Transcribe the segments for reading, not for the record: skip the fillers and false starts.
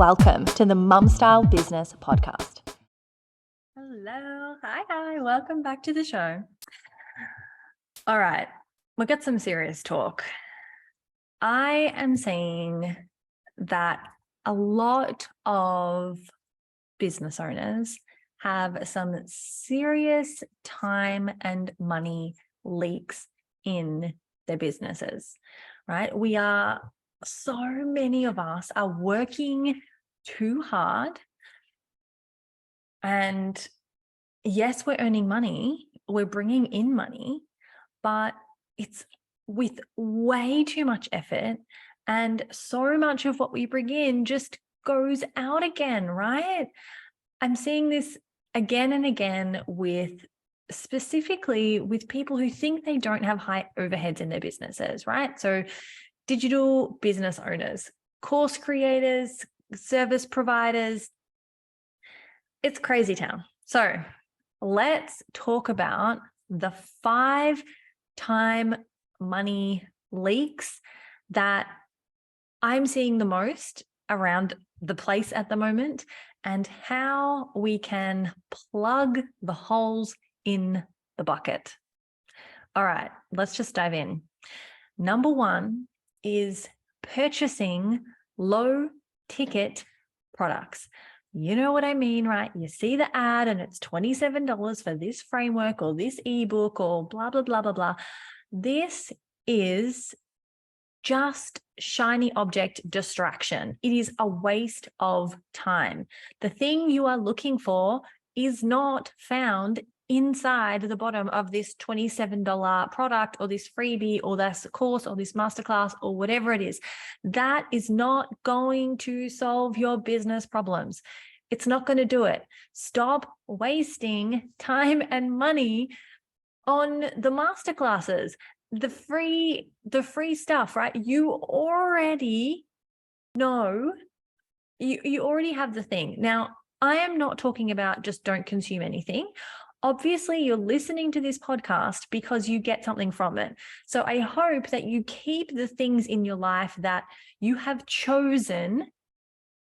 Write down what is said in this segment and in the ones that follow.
welcome to the Mum Style Business Podcast. Hello. Hi. Welcome back to the show. All right. We'll get some serious talk. I am seeing that a lot of business owners have some serious time and money leaks in their businesses, right? So many of us are working too hard, and yes, we're earning money, we're bringing in money, but it's with way too much effort, and so much of what we bring in just goes out again, right? I'm seeing this again and again specifically with people who think they don't have high overheads in their businesses, right? So digital business owners, course creators, service providers, it's crazy town. So let's talk about the 5 time money leaks that I'm seeing the most around the place at the moment, and how we can plug the holes in the bucket. All right, let's just dive in. Number 1 is purchasing low ticket products. You know what I mean, right? You see the ad and it's $27 for this framework or this ebook or blah, blah, blah, blah, blah. This is just shiny object distraction. It is a waste of time. The thing you are looking for is not found inside the bottom of this $27 product or this freebie or this course or this masterclass or whatever it is. That is not going to solve your business problems. It's not going to do it. Stop wasting time and money on the masterclasses, the free stuff, right? You already know, you already have the thing. Now, I am not talking about just don't consume anything. Obviously, you're listening to this podcast because you get something from it. So I hope that you keep the things in your life that you have chosen,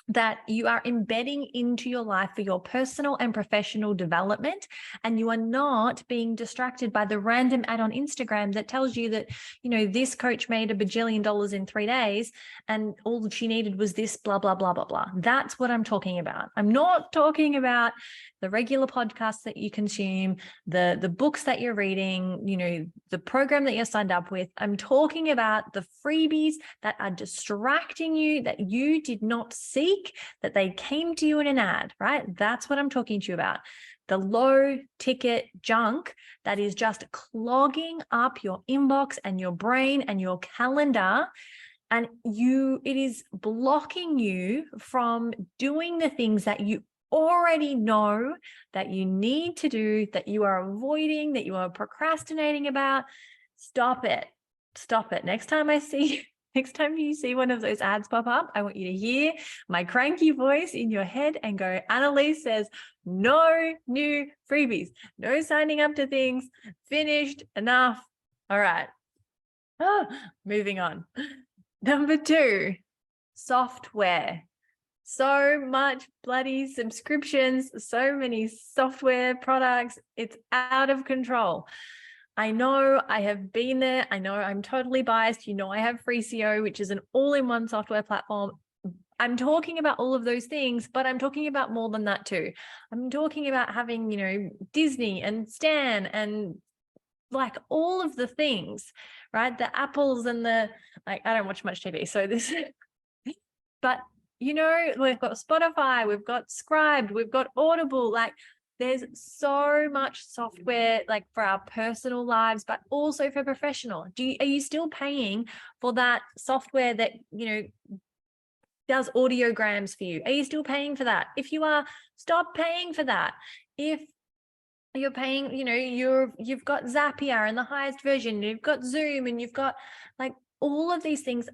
that you are embedding into your life for your personal and professional development, and you are not being distracted by the random ad on Instagram that tells you that, this coach made $1 bajillion in 3 days and all she needed was this blah, blah, blah, blah, blah. That's what I'm talking about. I'm not talking about the regular podcasts that you consume, the books that you're reading, the program that you're signed up with. I'm talking about the freebies that are distracting you, that you did not seek, that they came to you in an ad, right? That's what I'm talking to you about. The low ticket junk that is just clogging up your inbox and your brain and your calendar. And it is blocking you from doing the things that you already know that you need to do, that you are avoiding, that you are procrastinating about. Stop it. Next time you see one of those ads pop up, I want you to hear my cranky voice in your head and go, Annalise says, no new freebies, no signing up to things, finished, enough. All right. Moving on. Number 2, software. So much bloody subscriptions, so many software products. It's out of control. I know I have been there. I know I'm totally biased. I have FreeCO, which is an all-in-one software platform. I'm talking about all of those things, but I'm talking about more than that too. I'm talking about having, Disney and Stan and like all of the things, right? The Apples and I don't watch much TV. So but we've got Spotify, we've got Scribd, we've got Audible, there's so much software for our personal lives, but also for professional. Are you still paying for that software that, does audiograms for you? Are you still paying for that? If you are, stop paying for that. If you're paying, you've got Zapier and the highest version, you've got Zoom, and you've got all of these things.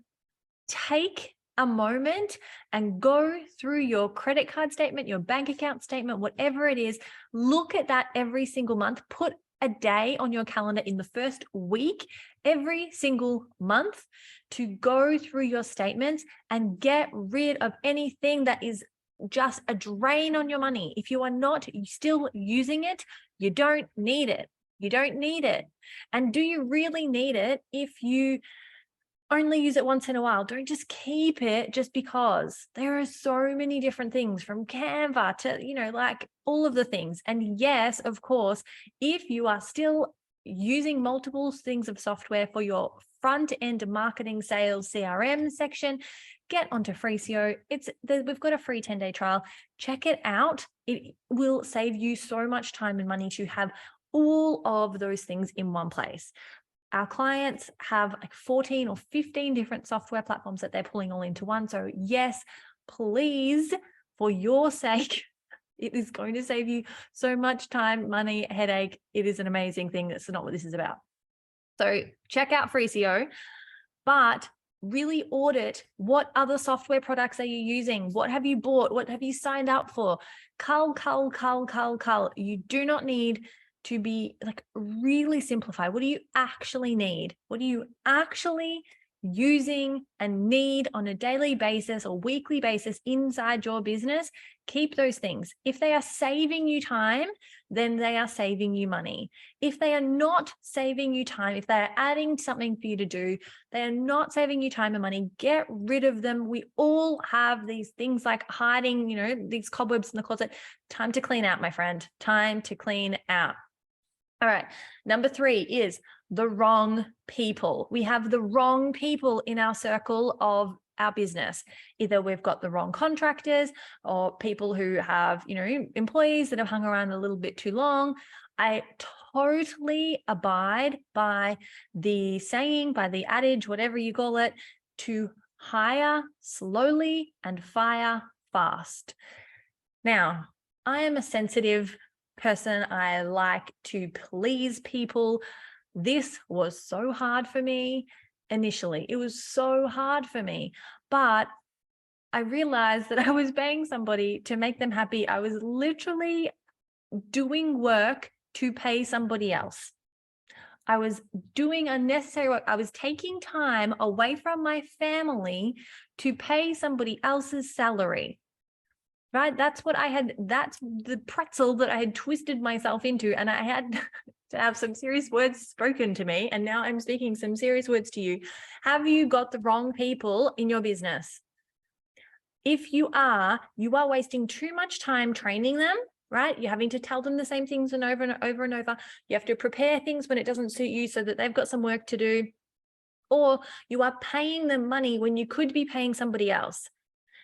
Take a moment and go through your credit card statement, your bank account statement, whatever it is. Look at that every single month. Put a day on your calendar in the first week, every single month, to go through your statements and get rid of anything that is just a drain on your money. If you are not still using it, you don't need it. You don't need it. And do you really need it if you only use it once in a while? Don't just keep it just because. There are so many different things, from Canva to, like all of the things. And yes, of course, if you are still using multiple things of software for your front end marketing, sales, CRM section, get onto Freeseo. We've got a free 10-day trial. Check it out. It will save you so much time and money to have all of those things in one place. Our clients have like 14 or 15 different software platforms that they're pulling all into one. So yes, please, for your sake, it is going to save you so much time, money, headache. It is an amazing thing. That's not what this is about. So check out Freeseo, but really audit what other software products are you using? What have you bought? What have you signed up for? Cull. You do not need to be like really simplify. What do you actually need? What are you actually using and need on a daily basis or weekly basis inside your business? Keep those things. If they are saving you time, then they are saving you money. If they are not saving you time, if they are adding something for you to do, they are not saving you time and money, get rid of them. We all have these things like hiding, these cobwebs in the closet. Time to clean out, my friend. Time to clean out. All right. Number 3 is the wrong people. We have the wrong people in our circle of our business. Either we've got the wrong contractors or people who have, employees that have hung around a little bit too long. I totally abide by the saying, by the adage, whatever you call it, to hire slowly and fire fast. Now, I am a sensitive person. I like to please people. This was so hard for me initially. It was so hard for me, but I realized that I was paying somebody to make them happy. I was literally doing work to pay somebody else. I was doing unnecessary work. I was taking time away from my family to pay somebody else's salary. Right? That's the pretzel that I had twisted myself into, and I had to have some serious words spoken to me. And now I'm speaking some serious words to you. Have you got the wrong people in your business? If you are wasting too much time training them, right? You're having to tell them the same things and over and over and over. You have to prepare things when it doesn't suit you so that they've got some work to do. Or you are paying them money when you could be paying somebody else.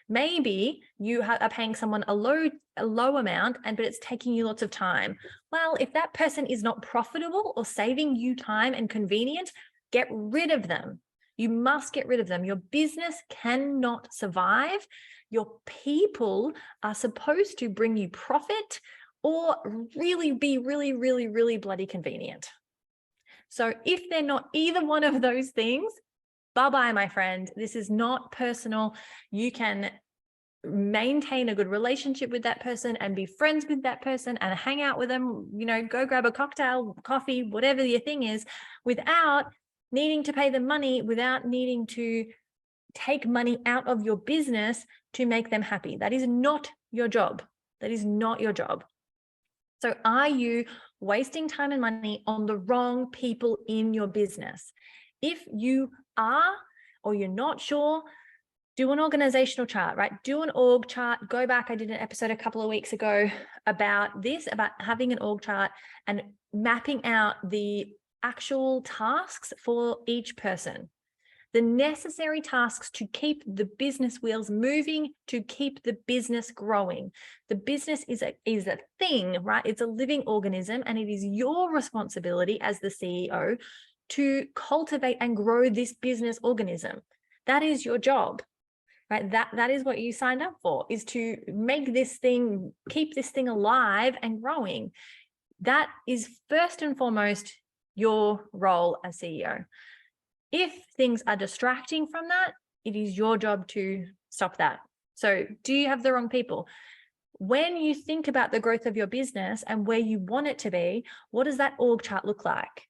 Maybe you are paying someone a low amount, but it's taking you lots of time. Well, if that person is not profitable or saving you time and convenience, get rid of them. You must get rid of them. Your business cannot survive. Your people are supposed to bring you profit or really be really bloody convenient. So if they're not either one of those things, bye-bye, my friend. This is not personal. You can maintain a good relationship with that person and be friends with that person and hang out with them, go grab a cocktail, coffee, whatever your thing is, without needing to pay them money, without needing to take money out of your business to make them happy. That is not your job. That is not your job. So are you wasting time and money on the wrong people in your business? If you are, or you're not sure, do an organizational chart, right? Do an org chart. Go back. I did an episode a couple of weeks ago about this, about having an org chart and mapping out the actual tasks for each person. The necessary tasks to keep the business wheels moving, to keep the business growing. The business is a thing, right? It's a living organism, and it is your responsibility as the CEO to cultivate and grow this business organism. That is your job, right? That is what you signed up for, is to make this thing, keep this thing alive and growing. That is first and foremost your role as CEO. If things are distracting from that, it is your job to stop that. So do you have the wrong people? When you think about the growth of your business and where you want it to be, what does that org chart look like?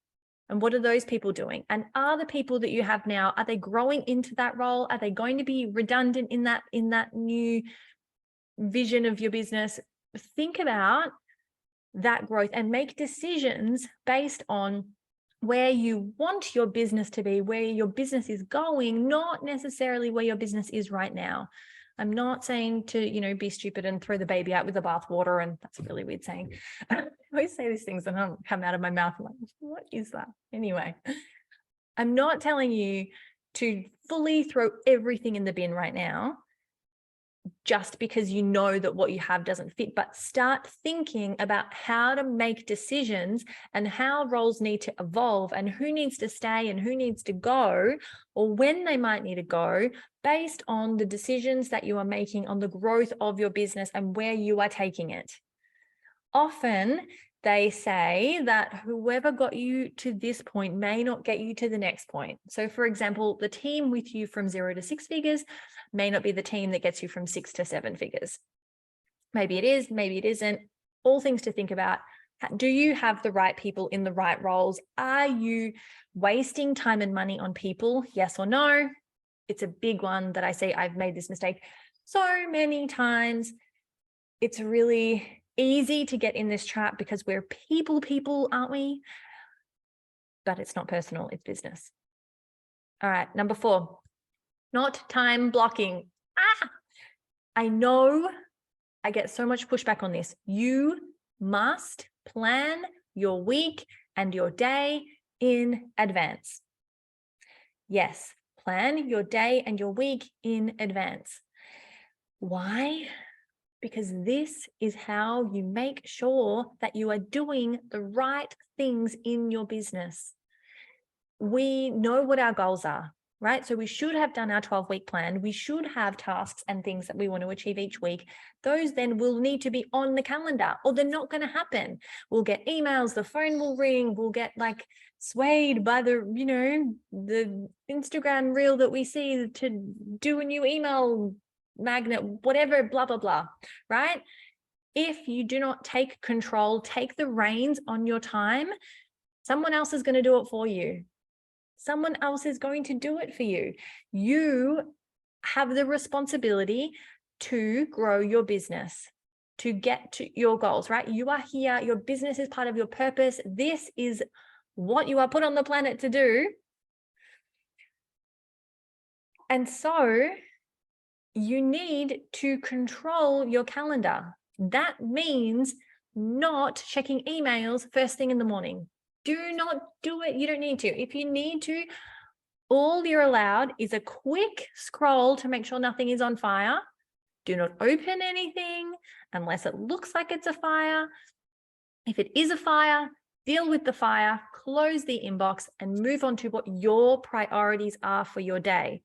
And what are those people doing? And are the people that you have now, are they growing into that role? Are they going to be redundant in that new vision of your business? Think about that growth and make decisions based on where you want your business to be, where your business is going, not necessarily where your business is right now. I'm not saying to, be stupid and throw the baby out with the bathwater. And that's a really weird saying. I always say these things and they come out of my mouth. I'm like, what is that? Anyway, I'm not telling you to fully throw everything in the bin right now, just because you know that what you have doesn't fit, but start thinking about how to make decisions and how roles need to evolve and who needs to stay and who needs to go, or when they might need to go, based on the decisions that you are making on the growth of your business and where you are taking it. Often they say that whoever got you to this point may not get you to the next point. So for example, the team with you from 0 to 6 figures may not be the team that gets you from 6 to 7 figures. Maybe it is, maybe it isn't. All things to think about. Do you have the right people in the right roles? Are you wasting time and money on people? Yes or no? It's a big one that I say I've made this mistake so many times. It's really easy to get in this trap because we're people, aren't we? But it's not personal, it's business. All right, number 4, not time blocking. I know I get so much pushback on this. You must plan your week and your day in advance. Yes, plan your day and your week in advance. Why? Because this is how you make sure that you are doing the right things in your business. We know what our goals are, right? So we should have done our 12-week plan. We should have tasks and things that we want to achieve each week. Those then will need to be on the calendar or they're not going to happen. We'll get emails, the phone will ring, we'll get swayed by the Instagram reel that we see to do a new email magnet, whatever, blah, blah, blah, right? If you do not take control, take the reins on your time, someone else is going to do it for you. Someone else is going to do it for you. You have the responsibility to grow your business, to get to your goals, right? You are here. Your business is part of your purpose. This is what you are put on the planet to do. And so you need to control your calendar. That means not checking emails first thing in the morning. Do not do it. You don't need to. If you need to, all you're allowed is a quick scroll to make sure nothing is on fire. Do not open anything unless it looks like it's a fire. If it is a fire, deal with the fire, close the inbox, and move on to what your priorities are for your day.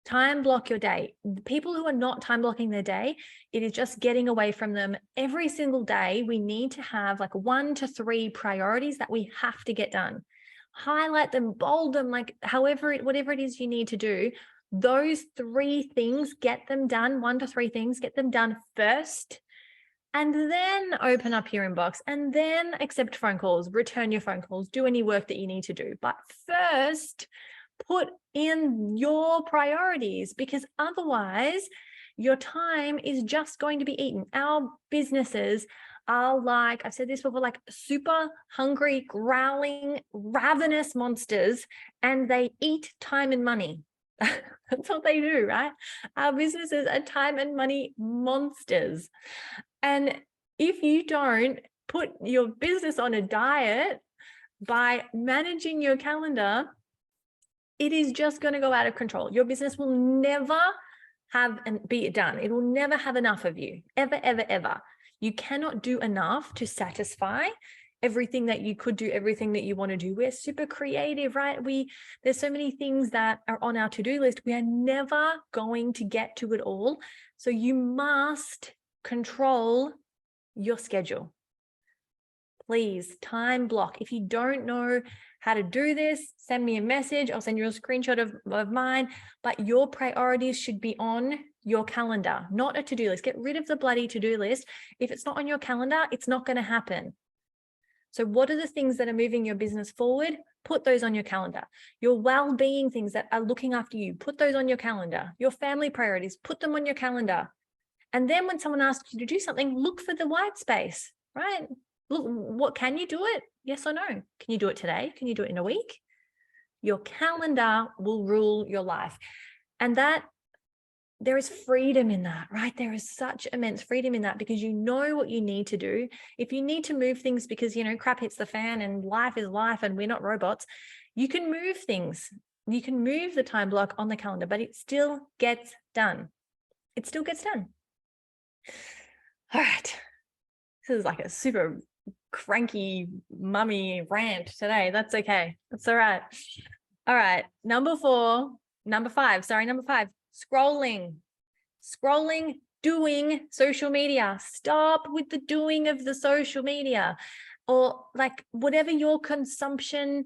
Time block your day. The people who are not time blocking their day, it is just getting away from them. Every single day, we need to have 1 to 3 priorities that we have to get done. Highlight them, bold them, whatever it is you need to do. Those 3 things, get them done. 1 to 3 things, get them done first. And then open up your inbox and then accept phone calls, return your phone calls, do any work that you need to do. But first, put in your priorities, because otherwise your time is just going to be eaten. Our businesses are I've said this before, super hungry, growling, ravenous monsters, and they eat time and money. That's what they do, right? Our businesses are time and money monsters. And if you don't put your business on a diet by managing your calendar, it is just going to go out of control. Your business will never be done. It will never have enough of you, ever, ever, ever. You cannot do enough to satisfy everything that you could do, everything that you want to do. We're super creative, right? There's so many things that are on our to-do list. We are never going to get to it all. So you must control your schedule. Please time block. If you don't know how to do this, send me a message. I'll send you a screenshot of mine. But your priorities should be on your calendar, not a to-do list. Get rid of the bloody to-do list. If it's not on your calendar, it's not going to happen. So what are the things that are moving your business forward? Put those on your calendar. Your well-being things that are looking after you, put those on your calendar. Your family priorities, put them on your calendar. And then when someone asks you to do something, look for the white space, right? Look, what can you do it? Yes or no? Can you do it today? Can you do it in a week? Your calendar will rule your life. And that there is freedom in that, right? There is such immense freedom in that because you know what you need to do. If you need to move things because, crap hits the fan and life is life and we're not robots, you can move things. You can move the time block on the calendar, but it still gets done. It still gets done. All right. This is like a super cranky mummy rant today. That's okay. That's all right. All right. Number five, scrolling, doing social media. Stop with the doing of the social media, or like whatever your consumption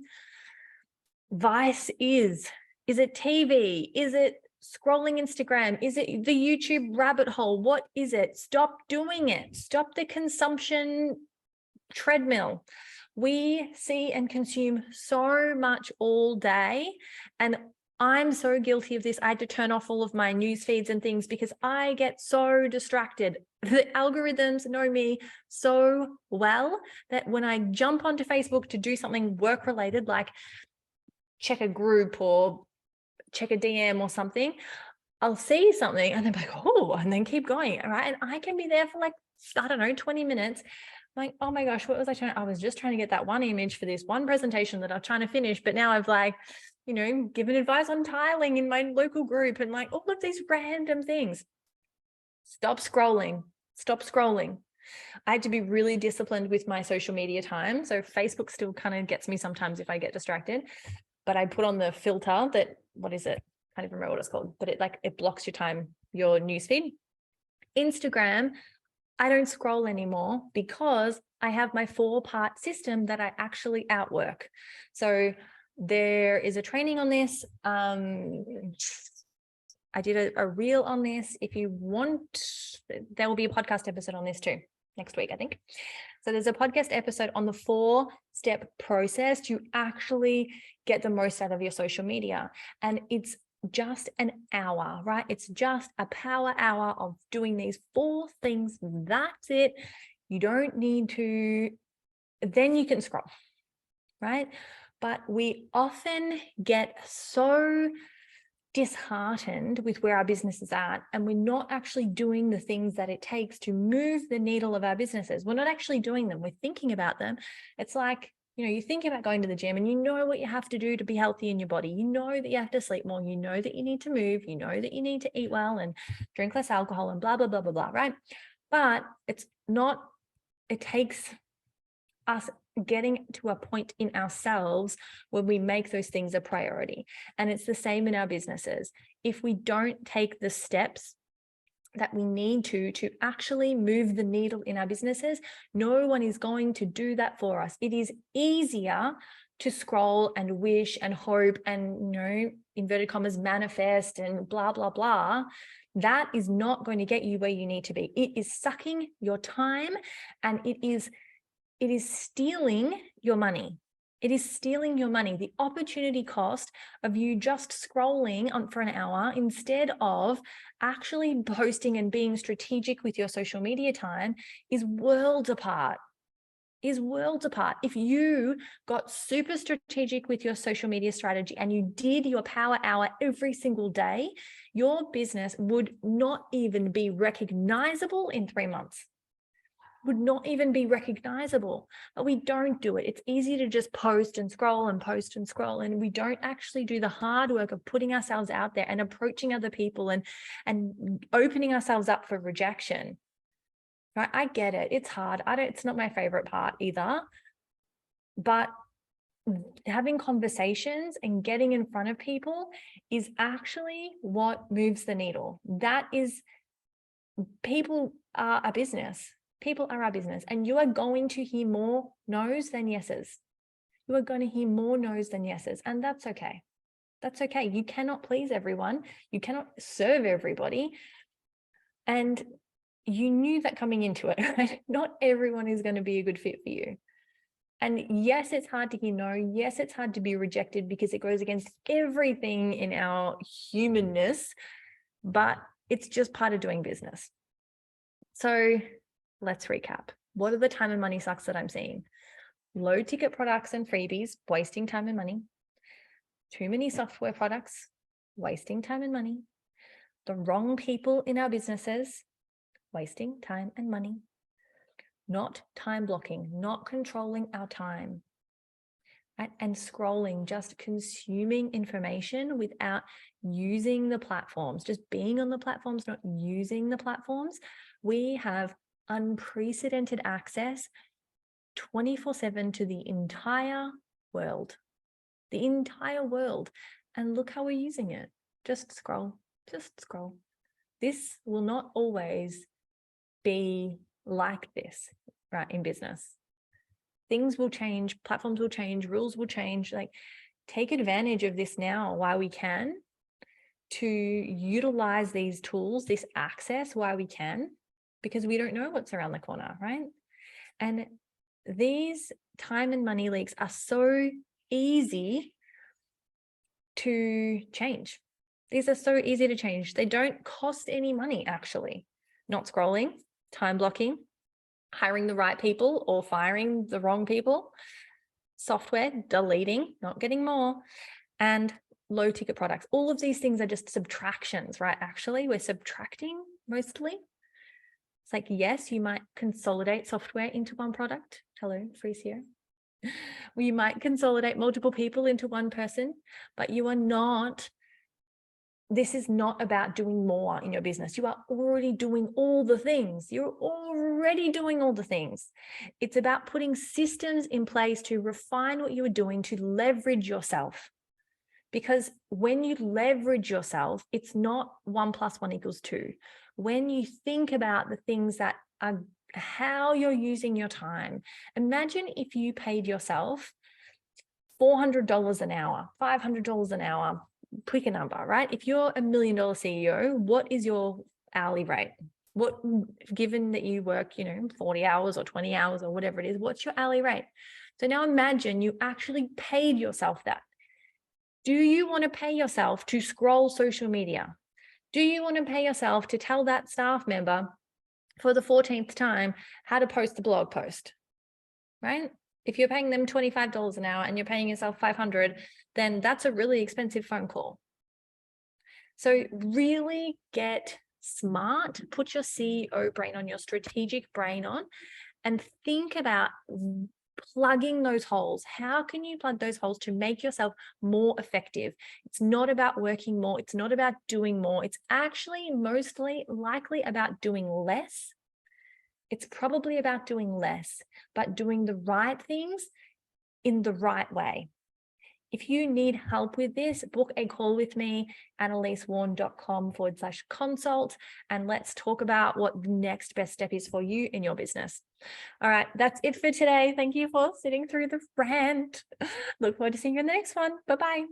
vice is. Is it TV? Is it scrolling Instagram? Is it the YouTube rabbit hole? What is it? Stop doing it. Stop the consumption treadmill. We see and consume so much all day, and I'm so guilty of this. I had to turn off all of my news feeds and things because I get so distracted. The algorithms know me so well that when I jump onto Facebook to do something work related, like check a group or check a DM or something, I'll see something and then be like, oh, and then keep going. All right. And I can be there for like, I don't know, 20 minutes. I'm like, oh my gosh, what was I trying? I was just trying to get that one image for this one presentation that I'm trying to finish. But now I've like, given advice on tiling in my local group and like all of these random things. Stop scrolling. I had to be really disciplined with my social media time. So Facebook still kind of gets me sometimes if I get distracted, but I put on the filter that, what is it? I can't even remember what it's called, but it blocks your time, your newsfeed. Instagram, I don't scroll anymore because I have my 4-part system that I actually outwork. So there is a training on this. I did a reel on this. If you want, there will be a podcast episode on this too next week, I think. So there's a podcast episode on the 4-step process to actually get the most out of your social media. And it's just an hour, right? It's just a power hour of doing these 4 things. That's it. You don't need to, then you can scroll, right? But we often get so disheartened with where our business is at, and we're not actually doing the things that it takes to move the needle of our businesses. We're not actually doing them. We're thinking about them. It's like, you think about going to the gym and you know what you have to do to be healthy in your body. You know that you have to sleep more. You know that you need to move. You know that you need to eat well and drink less alcohol and blah, blah, blah, blah, blah, right? But it's not, it takes us getting to a point in ourselves where we make those things a priority. And it's the same in our businesses. If we don't take the steps that we need to actually move the needle in our businesses, no one is going to do that for us. It is easier to scroll and wish and hope and, inverted commas, manifest and blah, blah, blah. That is not going to get you where you need to be. It is sucking your time, and it is stealing your money. It is stealing your money. The opportunity cost of you just scrolling on for an hour instead of actually posting and being strategic with your social media time is worlds apart. If you got super strategic with your social media strategy and you did your power hour every single day, your business would not even be recognizable in 3 months. Would not even be recognizable, but we don't do it. It's easy to just post and scroll, and we don't actually do the hard work of putting ourselves out there and approaching other people and opening ourselves up for rejection. Right? I get it. It's hard. It's not my favorite part either, but having conversations and getting in front of people is actually what moves the needle. People are a business. People are our business, and you are going to hear more no's than yeses. You are going to hear more no's than yeses, and that's okay. That's okay. You cannot please everyone. You cannot serve everybody. And you knew that coming into it, right? Not everyone is going to be a good fit for you. And yes, it's hard to hear no. Yes, it's hard to be rejected because it goes against everything in our humanness, but it's just part of doing business. So let's recap. What are the time and money sucks that I'm seeing? Low ticket products and freebies, wasting time and money. Too many software products, wasting time and money. The wrong people in our businesses, wasting time and money. Not time blocking, not controlling our time. Right? And scrolling, just consuming information without using the platforms, just being on the platforms, not using the platforms. We have unprecedented access 24/7 to the entire world. The entire world. And look how we're using it. Just scroll, just scroll. This will not always be like this, right, in business. Things will change, platforms will change, rules will change. Like, take advantage of this now while we can, to utilize these tools, this access while we can, because we don't know what's around the corner, right? And these time and money leaks are so easy to change. These are so easy to change. They don't cost any money, actually. Not scrolling, time blocking, hiring the right people or firing the wrong people, software, deleting, not getting more, and low ticket products. All of these things are just subtractions, right? Actually, we're subtracting mostly. It's like, yes, you might consolidate software into one product. Hello, Freeze here. You might consolidate multiple people into one person, but you are not, this is not about doing more in your business. You are already doing all the things. You're already doing all the things. It's about putting systems in place to refine what you are doing, to leverage yourself. Because when you leverage yourself, it's not 1 + 1 = 2. When you think about the things that are how you're using your time, imagine if you paid yourself $400 an hour, $500 an hour, pick a number, right? If you're $1 million CEO, what is your hourly rate? What, given that you work, 40 hours or 20 hours or whatever it is, what's your hourly rate? So now imagine you actually paid yourself that. Do you want to pay yourself to scroll social media? Do you want to pay yourself to tell that staff member for the 14th time how to post the blog post, right? If you're paying them $25 an hour and you're paying yourself $500, then that's a really expensive phone call. So really get smart, put your CEO brain on, your strategic brain on, and think about plugging those holes. How can you plug those holes to make yourself more effective? It's not about working more. It's not about doing more. It's actually mostly likely about doing less. It's probably about doing less, but doing the right things in the right way. If you need help with this, book a call with me, annalisewarren.com/consult, and let's talk about what the next best step is for you in your business. All right, that's it for today. Thank you for sitting through the rant. Look forward to seeing you in the next one. Bye-bye.